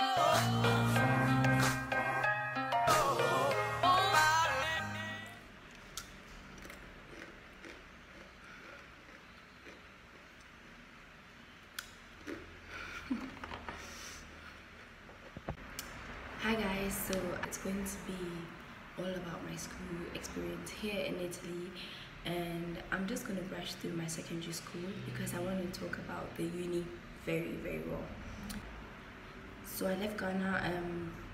Hi guys, so it's going to be all about my school experience here in Italy, and I'm just going to brush through my secondary school because I want to talk about the uni very well. So I left Ghana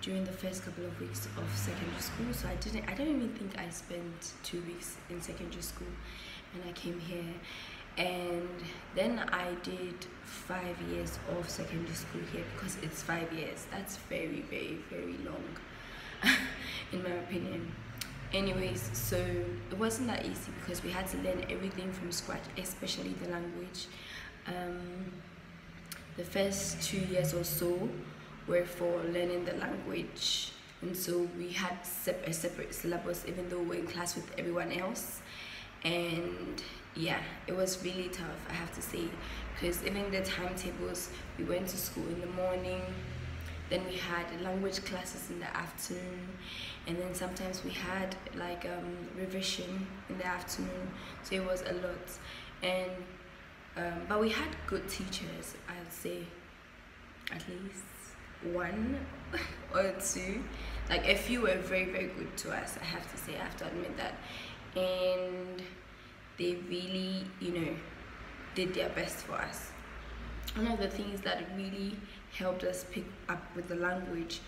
during the first couple of weeks of secondary school, so I don't even think I spent 2 weeks in secondary school, and I came here. And then I did 5 years of secondary school here because it's 5 years. That's very long in my opinion. Anyways, so it wasn't that easy because we had to learn everything from scratch, especially the language. The first 2 years or so were for learning the language, and so we had a separate syllabus even though we're in class with everyone else. And yeah, it was really tough, I have to say, because even the timetables, we went to school in the morning, then we had language classes in the afternoon, and then sometimes we had like revision in the afternoon, so it was a lot. And but we had good teachers, I'd say at least one or two. Like a few were very good to us, I have to say, I have to admit that. And they really, did their best for us. One of the things that really helped us pick up with the language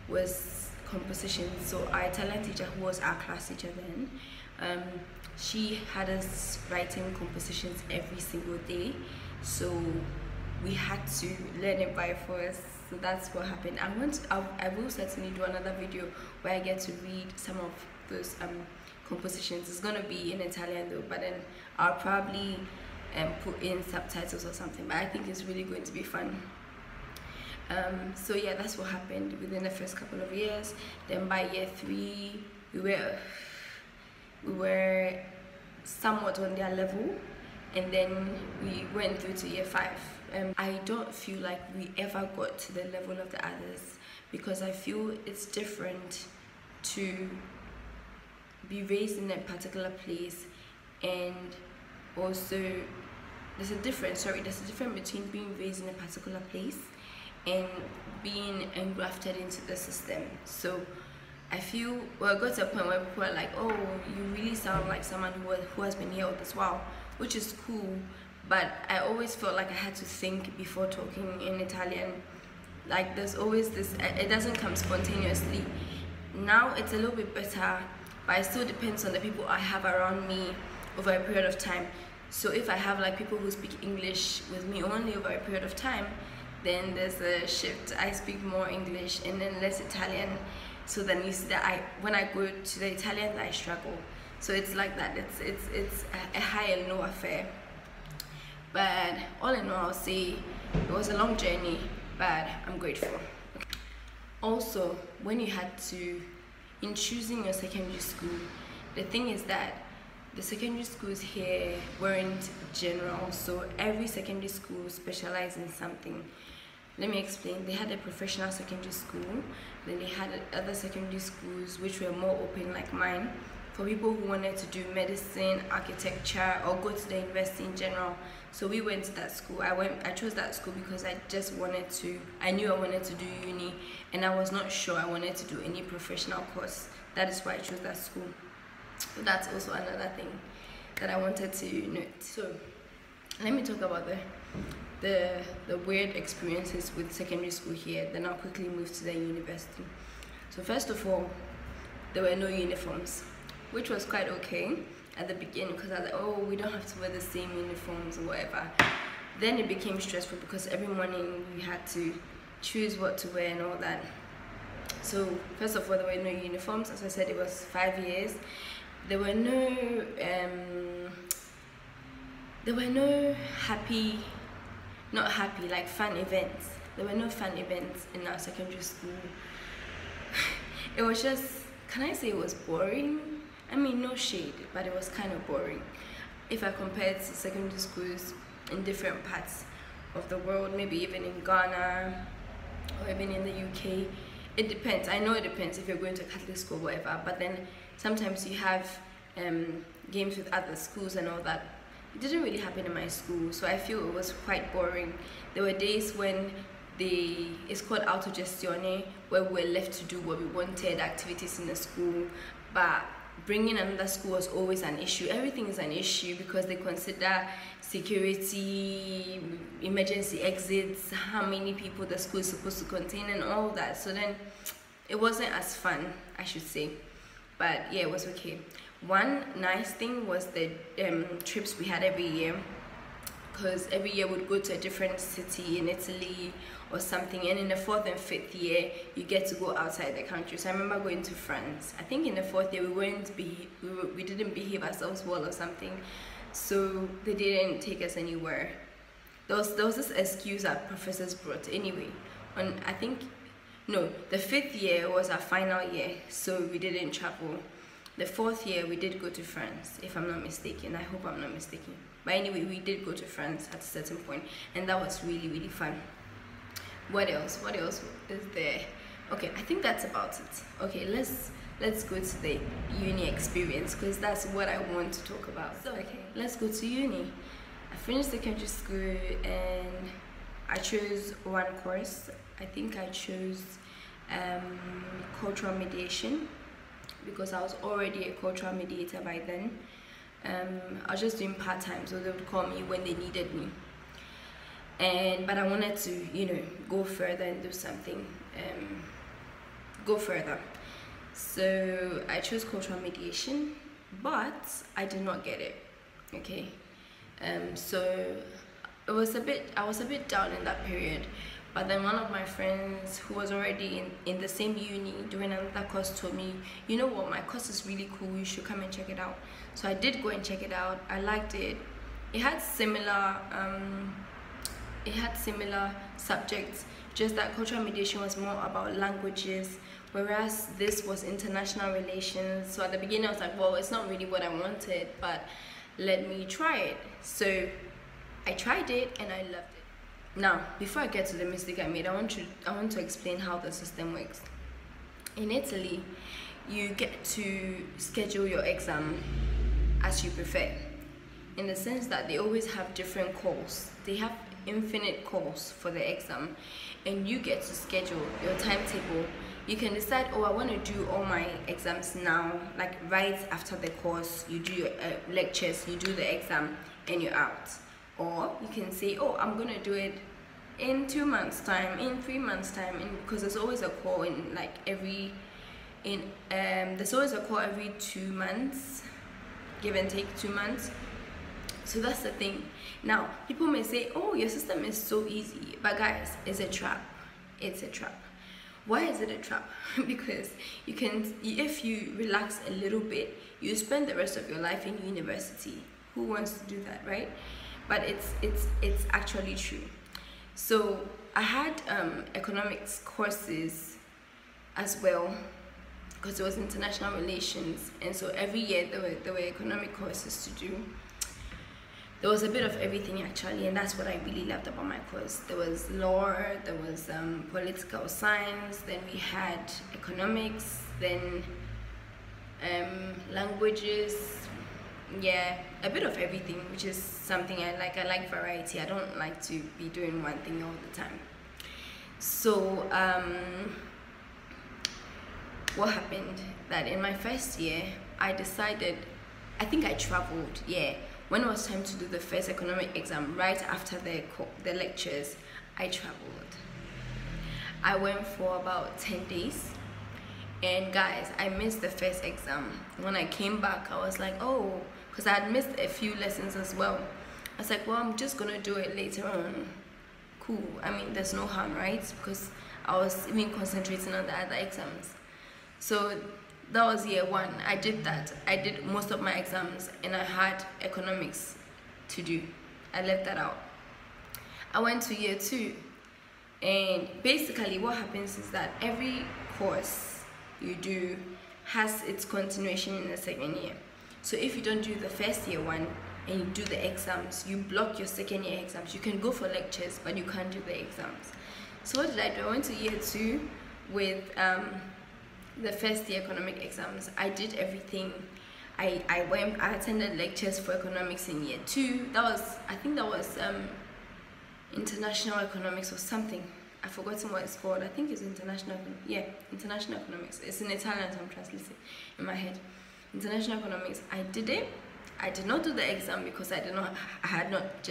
was composition. So our Italian teacher, who was our class teacher then, she had us writing compositions every single day, so we had to learn it by force. So that's what happened. I will certainly do another video where I get to read some of those compositions. It's gonna be in Italian though, but then I'll probably put in subtitles or something, but I think it's really going to be fun. So yeah, that's what happened within the first couple of years. Then by year 3 we were somewhat on their level, and then we went through to year 5. I don't feel like we ever got to the level of the others, because I feel it's different to be raised in a particular place, and also there's a difference between being raised in a particular place and being engrafted into the system. So I feel, well, I got to a point where people are like, oh, you really sound like someone who has been here all this while, which is cool, but I always felt like I had to think before talking in Italian. Like there's always this, it doesn't come spontaneously. Now it's a little bit better, but it still depends on the people I have around me over a period of time. So if I have like people who speak English with me only over a period of time, then there's a shift. I speak more English and then less Italian. So then you see that when I go to the Italian, I struggle. So it's like that. It's a high and low affair. But all in all, I'll say it was a long journey, but I'm grateful. Okay. Also, when you had to, in choosing your secondary school, the thing is that the secondary schools here weren't general, so every secondary school specialized in something. Let me explain. They had a professional secondary school, then they had other secondary schools which were more open, like mine, for people who wanted to do medicine, architecture, or go to the university in general. So we went to that school. I chose that school because I knew I wanted to do uni, and I was not sure I wanted to do any professional course. That is why I chose that school. So that's also another thing that I wanted to note. So let me talk about the weird experiences with secondary school here, then I'll quickly move to the university. So first of all, there were no uniforms, which was quite okay at the beginning, because I was like, oh, we don't have to wear the same uniforms or whatever. Then it became stressful because every morning we had to choose what to wear and all that. So first of all, there were no uniforms. As I said, it was 5 years. There were no fun events. There were no fun events in our secondary school. It was just, can I say it was boring? I mean, no shade, but it was kind of boring. If I compare it to secondary schools in different parts of the world, maybe even in Ghana, or even in the UK. It depends. I know it depends if you're going to a Catholic school or whatever, but then sometimes you have games with other schools and all that. It didn't really happen in my school, so I feel it was quite boring. There were days when it's called autogestione, where we were left to do what we wanted, activities in the school, but bringing another school was always an issue. Everything is an issue because they consider security, emergency exits, how many people the school is supposed to contain and all that. So then it wasn't as fun, I should say, but yeah, it was okay. One nice thing was the trips we had every year, because every year we'd go to a different city in Italy or something, and in the 4th and 5th year you get to go outside the country. So I remember going to France. I think in the 4th year we didn't behave ourselves well or something, so they didn't take us anywhere. There was this excuse that professors brought anyway. The 5th year was our final year, so we didn't travel. The 4th year we did go to France, if I'm not mistaken. I hope I'm not mistaken. But anyway, we did go to France at a certain point, and that was really, really fun. What else is there? Okay, I think that's about it. Okay, let's go to the uni experience, because that's what I want to talk about. So okay, let's go to uni. I finished secondary school and I chose one course. I think I chose cultural mediation, because I was already a cultural mediator by then. I was just doing part-time, so they would call me when they needed me. But I wanted to, go further and do something, go further. So I chose cultural mediation, but I did not get it. Okay, so I was a bit down in that period. But then one of my friends who was already in the same uni doing another course told me, you know what, my course is really cool, you should come and check it out. So I did go and check it out. I liked it. It had similar subjects, just that cultural mediation was more about languages, whereas this was international relations. So at the beginning I was like, well, it's not really what I wanted, but let me try it. So I tried it and I loved it. Now, before I get to the mistake I made, I want to explain how the system works. In Italy, you get to schedule your exam as you prefer, in the sense that they always have different calls. They have infinite calls for the exam, and you get to schedule your timetable. You can decide, oh, I want to do all my exams now, like right after the course, you do your lectures, you do the exam, and you're out. Or you can say, oh, I'm gonna do it in 2 months time, in 3 months time, because there's always a call there's always a call every 2 months, give and take 2 months. So that's the thing. Now people may say, oh, your system is so easy, but guys, it's a trap. It's a trap. Why is it a trap? Because if you relax a little bit, you spend the rest of your life in university. Who wants to do that, right? But it's actually true. So I had economics courses as well, because it was international relations, and so every year there were economic courses to do. There was a bit of everything actually, and that's what I really loved about my course. There was law, there was political science, then we had economics, then languages. Yeah, a bit of everything, which is something I like. I like variety. I don't like to be doing one thing all the time. So what happened, that in my first year I decided, I think I traveled, yeah, when it was time to do the first economic exam, right after the lectures, I traveled. I went for about 10 days. And guys, I missed the first exam. When I came back, I was like, oh, because I had missed a few lessons as well. I was like, well, I'm just gonna do it later on. Cool. I mean, there's no harm, right? Because I was even concentrating on the other exams. So that was year one. I did that. I did most of my exams, and I had economics to do. I left that out. I went to year two, and basically what happens is that every course you do has its continuation in the second year. So if you don't do the first year one and you do the exams, you block your second year exams. You can go for lectures, but you can't do the exams. So what did I do? I went to year 2 with the first year economic exams. I did everything. I attended lectures for economics in year 2. I think that was international economics or something. I've forgotten what it's called. I think it's international economics. It's in Italian, so I'm translating in my head. International economics. I did it. I did not do the exam because I had not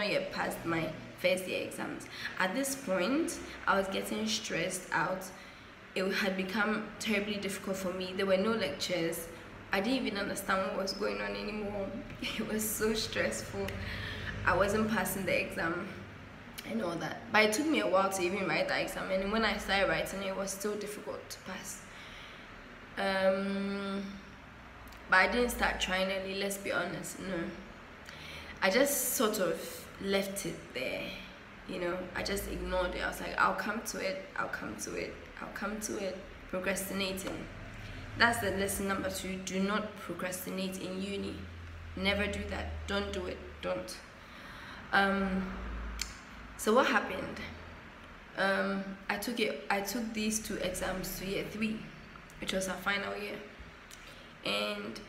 yet passed my first year exams. At this point, I was getting stressed out. It had become terribly difficult for me. There were no lectures. I didn't even understand what was going on anymore. It was so stressful. I wasn't passing the exam and all that. But it took me a while to even write the exam, and when I started writing, it was still difficult to pass. But I didn't start trying early, let's be honest. No, I just sort of left it there, you know. I just ignored it. I was like, I'll come to it, procrastinating. That's the lesson number 2. Do not procrastinate in uni. Never do that. Don't do it. Don't. So what happened? I took these 2 exams to year 3, which was our final year. And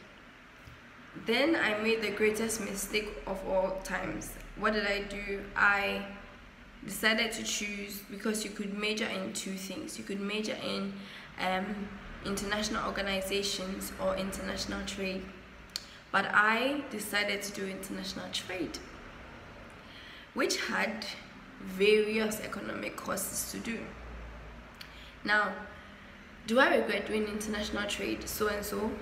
then I made the greatest mistake of all times. What did I do? I decided to choose, because you could major in 2 things. You could major in international organizations or international trade. But I decided to do international trade, which had various economic courses to do. Now, do I regret doing international trade? So and so.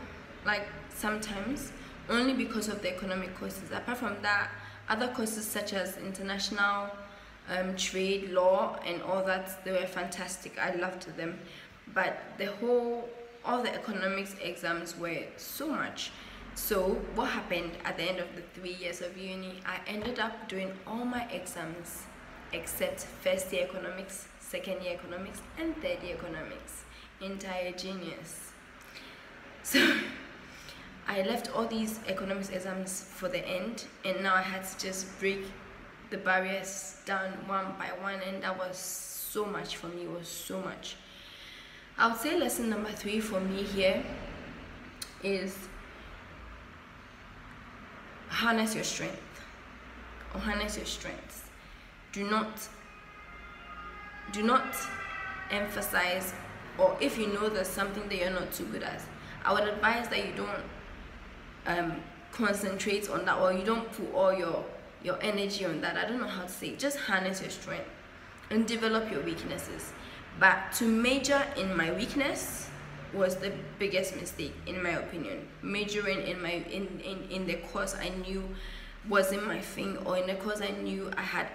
Like, sometimes, only because of the economic courses. Apart from that, other courses such as international trade, law, and all that, they were fantastic. I loved them. But all the economics exams were so much. So what happened at the end of the 3 years of uni? I ended up doing all my exams except first year economics, second year economics, and third year economics. Entire genius. So I left all these economics exams for the end, and now I had to just break the barriers down one by one, and that was so much for me. It was so much. I would say lesson number 3 for me here is harness your strength, or harness your strengths. Do not emphasize, or if you know there's something that you're not too good at, I would advise that you don't concentrate on that, or you don't put all your energy on that. I don't know how to say it. Just harness your strength and develop your weaknesses. But to major in my weakness was the biggest mistake, in my opinion. Majoring in the course I knew wasn't my thing, or in the course I knew I had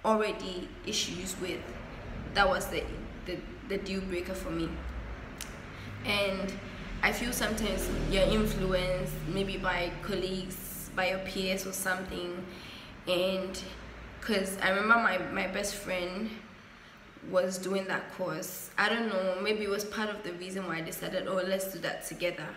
already issues with. That was the deal breaker for me. And I feel sometimes you're influenced maybe by colleagues, by your peers or something. And because I remember my best friend was doing that course. I don't know, maybe it was part of the reason why I decided, oh, let's do that together.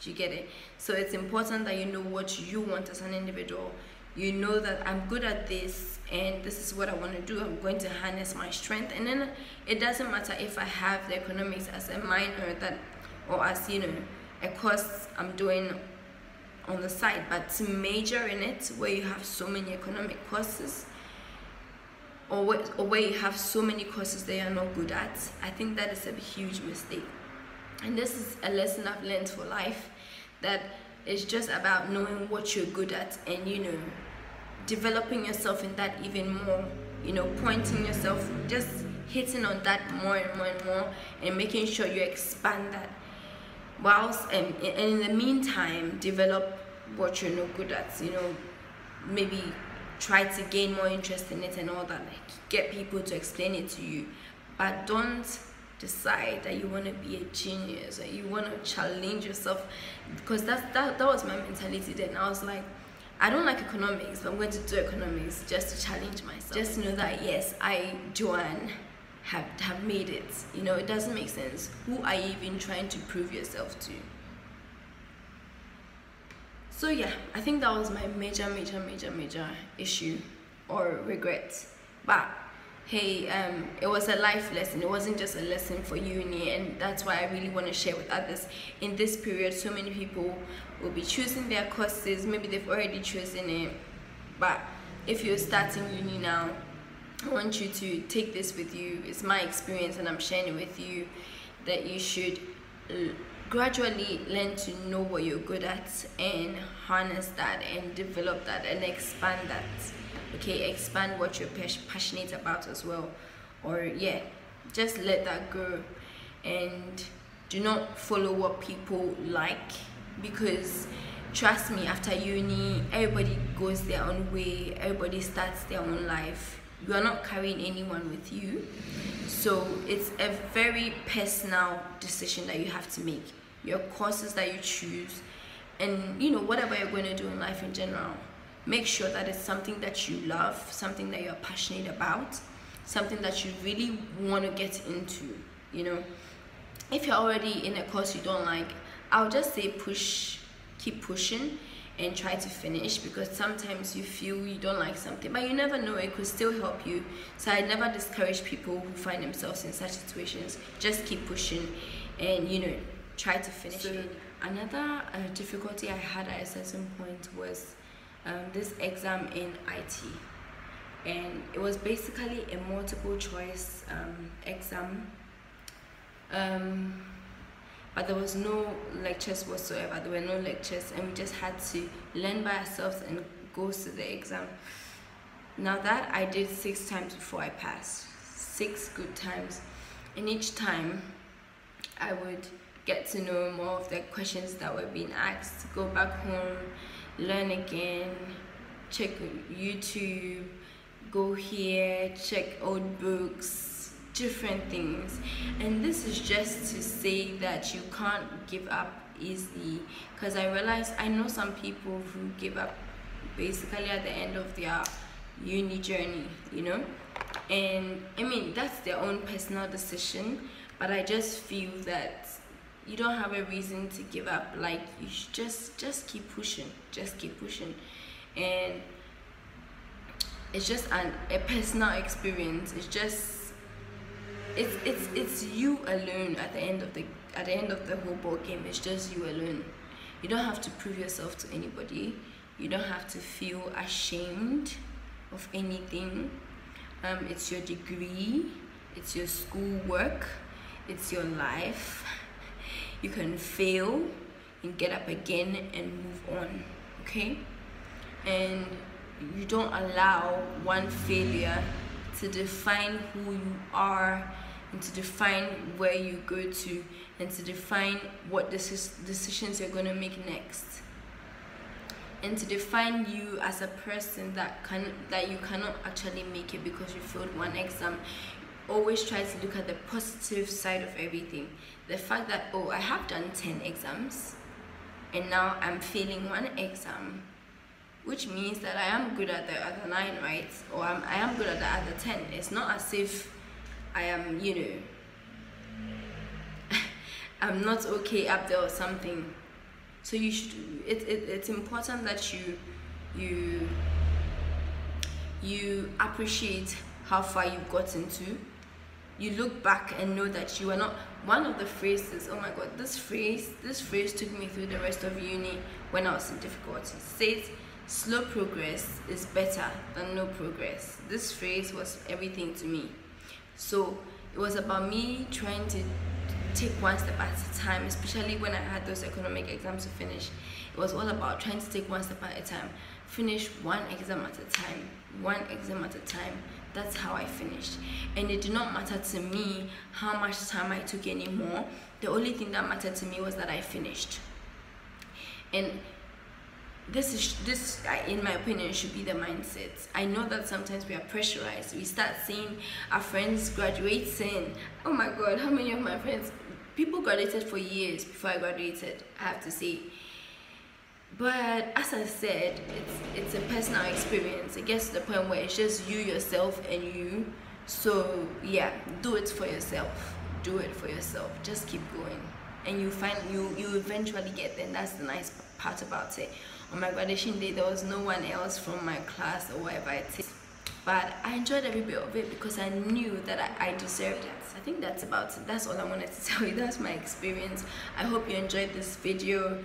You get it? So it's important that you know what you want as an individual. You know that I'm good at this, and this is what I want to do. I'm going to harness my strength. And then it doesn't matter if I have the economics as a minor, or as, you know, a course I'm doing on the side, but to major in it where you have so many economic courses, or where you have so many courses that you're not good at, I think that is a huge mistake. And this is a lesson I've learned for life, that it's just about knowing what you're good at, and, you know, developing yourself in that even more, you know, pointing yourself, just hitting on that more and more and more, and making sure you expand that. Whilst and in the meantime, develop what you're not good at, you know, maybe try to gain more interest in it and all that, like get people to explain it to you, but don't decide that you want to be a genius or you want to challenge yourself, because that was my mentality then. I was like, I don't like economics, but I'm going to do economics just to challenge myself, just to know that yes, I, Joan, have made it. You know, it doesn't make sense. Who are you even trying to prove yourself to? So yeah, I think that was my major issue or regret. But hey, it was a life lesson. It wasn't just a lesson for uni, and that's why I really want to share with others. In this period, so many people will be choosing their courses. Maybe they've already chosen it, but if you're starting uni now, I want you to take this with you. It's my experience, and I'm sharing it with you, that you should gradually learn to know what you're good at and harness that and develop that and expand that. Okay, expand what you're passionate about as well. Or yeah, just let that go, and do not follow what people like, because trust me, after uni everybody goes their own way, everybody starts their own life. You are not carrying anyone with you, so it's a very personal decision that you have to make. Your courses that you choose, and you know, whatever you're going to do in life in general, make sure that it's something that you love, something that you're passionate about, something that you really want to get into. You know, if you're already in a course you don't like, I'll just say keep pushing and try to finish, because sometimes you feel you don't like something, but you never know, it could still help you. So I never discourage people who find themselves in such situations. Just keep pushing and, you know, try to finish it. Another difficulty I had at a certain point was this exam in IT, and it was basically a multiple choice exam, but there was no lectures whatsoever. There were no lectures, and we just had to learn by ourselves and go to the exam. Now that I did 6 times before I passed, 6 good times, and each time I would get to know more of the questions that were being asked, go back home, learn again, check YouTube, go here, check old books, different things. And this is just to say that you can't give up easily, because I realized I know some people who give up basically at the end of their uni journey, you know, and I mean, that's their own personal decision, but I just feel that you don't have a reason to give up. Like, you should just keep pushing, and it's just a personal experience. It's just it's you alone at the end of the whole ball game. It's just you alone. You don't have to prove yourself to anybody. You don't have to feel ashamed of anything. It's your degree, it's your schoolwork, it's your life. You can fail and get up again and move on, okay? And you don't allow one failure to define who you are, and to define where you go to, and to define what decisions you're going to make next, and to define you as a person that you cannot actually make it because you failed one exam. Always try to look at the positive side of everything. The fact that, oh, I have done 10 exams and now I'm failing one exam, which means that I am good at the other 9, right? Or I am good at the other 10. It's not as if I am, you know, I'm not okay up there or something. So you should, it's important that you appreciate how far you've gotten to. You look back and know that you are not. One of the phrases, oh my god, this phrase took me through the rest of uni when I was in difficulties. It says, slow progress is better than no progress. This phrase was everything to me. So it was about me trying to take one step at a time, especially when I had those economic exams to finish. It was all about trying to take one step at a time, finish one exam at a time, one exam at a time. That's how I finished. And it did not matter to me how much time I took anymore. The only thing that mattered to me was that I finished. And this in my opinion should be the mindset. I know that sometimes we are pressurized. We start seeing our friends graduating. Oh my god, how many of my friends, people graduated for years before I graduated, I have to say. But as I said, it's a personal experience. It gets to the point where it's just you, yourself, and you. So yeah, do it for yourself. Do it for yourself. Just keep going, and you find you eventually get there. And that's the nice part about it. On my graduation day, there was no one else from my class or whatever it is. but I enjoyed every bit of it because I knew that I deserved it. I think that's all I wanted to tell you. That's my experience. I hope you enjoyed this video.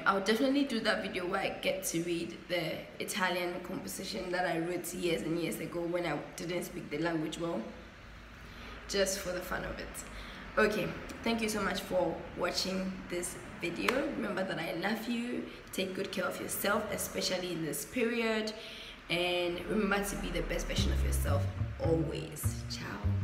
I'll definitely do that video where I get to read the Italian composition that I wrote years and years ago when I didn't speak the language well, just for the fun of it. Okay, thank you so much for watching this video. Remember that I love you. Take good care of yourself, especially in this period, and remember to be the best version of yourself always. Ciao.